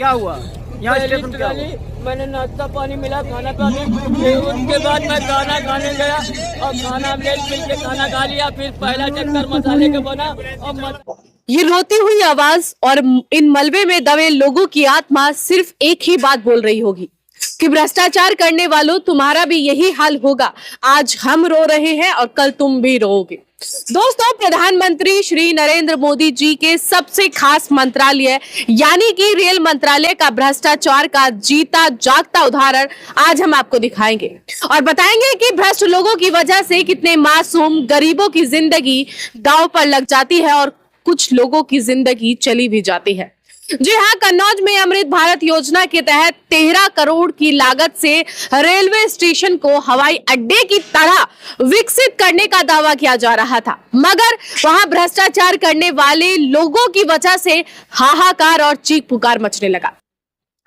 क्या हुआ यहाँ स्टेशन क्या हुआ? मैंने नाश्ता पानी मिला, खाना खाने, फिर उसके बाद मैं खाना खाने गया और खाना मिल के खाना खा लिया। फिर पहला चक्कर मसाले का बना और ये रोती हुई आवाज और इन मलबे में दबे लोगों की आत्मा सिर्फ एक ही बात बोल रही होगी कि भ्रष्टाचार करने वालों, तुम्हारा भी यही हाल होगा। आज हम रो रहे हैं और कल तुम भी रोओगे। दोस्तों, प्रधानमंत्री श्री नरेंद्र मोदी जी के सबसे खास मंत्रालय यानी कि रेल मंत्रालय का भ्रष्टाचार का जीता जागता उदाहरण आज हम आपको दिखाएंगे और बताएंगे कि भ्रष्ट लोगों की वजह से कितने मासूम गरीबों की जिंदगी दांव पर लग जाती है और कुछ लोगों की जिंदगी चली भी जाती है। जी हाँ, कन्नौज में अमृत भारत योजना के तहत 13 करोड़ की लागत से रेलवे स्टेशन को हवाई अड्डे की तरह विकसित करने का दावा किया जा रहा था, मगर वहां भ्रष्टाचार करने वाले लोगों की वजह से हाहाकार और चीख पुकार मचने लगा।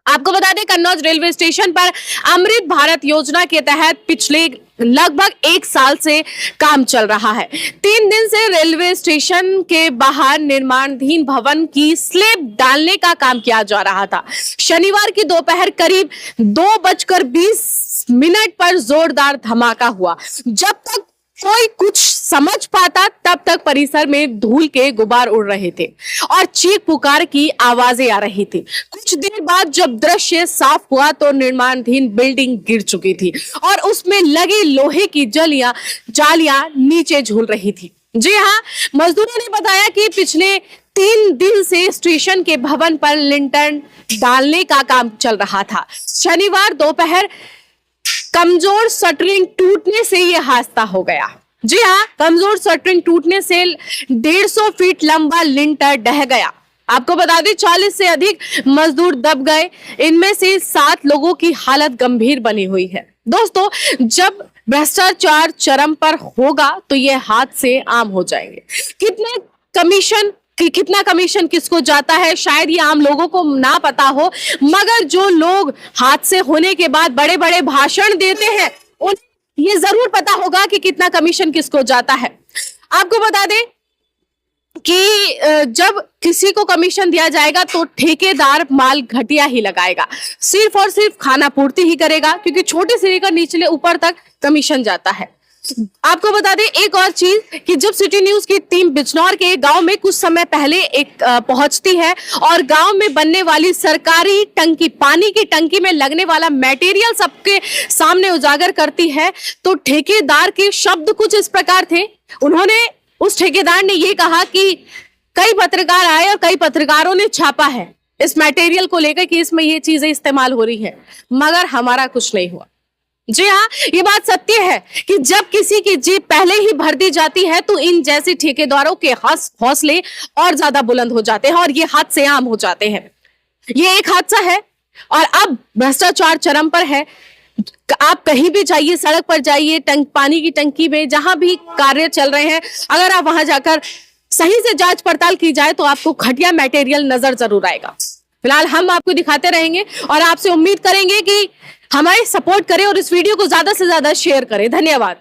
आपको बता दें, कन्नौज रेलवे स्टेशन पर अमृत भारत योजना के तहत पिछले लगभग 1 साल से काम चल रहा है। 3 दिन से रेलवे स्टेशन के बाहर निर्माणाधीन भवन की स्लैब डालने का काम किया जा रहा था। शनिवार की दोपहर करीब 2:20 पर जोरदार धमाका हुआ। जब तक कोई कुछ समझ पाता तब तक परिसर में धूल के गुबार उड़ रहे थे और चीख पुकार की आवाजें आ रही थी। कुछ देर बाद जब दृश्य साफ हुआ तो निर्माणाधीन बिल्डिंग गिर चुकी थी और उसमें लगी लोहे की जालियां नीचे झूल रही थी। जी हाँ, मजदूरों ने बताया कि पिछले 3 दिन से स्टेशन के भवन पर लिंटर डालने का काम चल रहा था। शनिवार दोपहर कमजोर शटरिंग टूटने से यह हादसा हो गया। जी हाँ, कमजोर शटरिंग टूटने से 150 फीट लंबा लिंटर ढह गया। आपको बता दें, 40 से अधिक मजदूर दब गए। इनमें से 7 लोगों की हालत गंभीर बनी हुई है। दोस्तों, जब भ्रष्टाचार चरम पर होगा तो यह हादसे आम हो जाएंगे। कितना कमीशन किसको जाता है शायद ये आम लोगों को ना पता हो, मगर जो लोग हादसे होने के बाद बड़े बड़े भाषण देते हैं उन्हें ये जरूर पता होगा कि कितना कमीशन किसको जाता है। आपको बता दें कि जब किसी को कमीशन दिया जाएगा तो ठेकेदार माल घटिया ही लगाएगा, सिर्फ और सिर्फ खाना पूर्ति ही करेगा, क्योंकि छोटे से लेकर निचले ऊपर तक कमीशन जाता है। आपको बता दें एक और चीज कि जब सिटी न्यूज की टीम बिजनौर के गांव में कुछ समय पहले पहुंचती है और गांव में बनने वाली सरकारी टंकी, पानी की टंकी में लगने वाला मटेरियल सबके सामने उजागर करती है, तो ठेकेदार के शब्द कुछ इस प्रकार थे। उस ठेकेदार ने यह कहा कि कई पत्रकार आए और कई पत्रकारों ने छापा है इस मटेरियल को लेकर कि इसमें ये चीजें इस्तेमाल हो रही है, मगर हमारा कुछ नहीं हुआ। जी हाँ, ये बात सत्य है कि जब किसी की जीप पहले ही भर दी जाती है तो इन जैसे ठेकेदारों के हौसले और ज्यादा बुलंद हो जाते हैं और ये हादसे आम हो जाते हैं। ये एक हादसा है और अब भ्रष्टाचार चरम पर है। आप कहीं भी जाइए, सड़क पर जाइए, पानी की टंकी में, जहां भी कार्य चल रहे हैं, अगर आप वहां जाकर सही से जांच पड़ताल की जाए तो आपको घटिया मटेरियल नजर जरूर आएगा। फिलहाल हम आपको दिखाते रहेंगे और आपसे उम्मीद करेंगे कि हमारे सपोर्ट करें और इस वीडियो को ज्यादा से ज्यादा शेयर करें। धन्यवाद।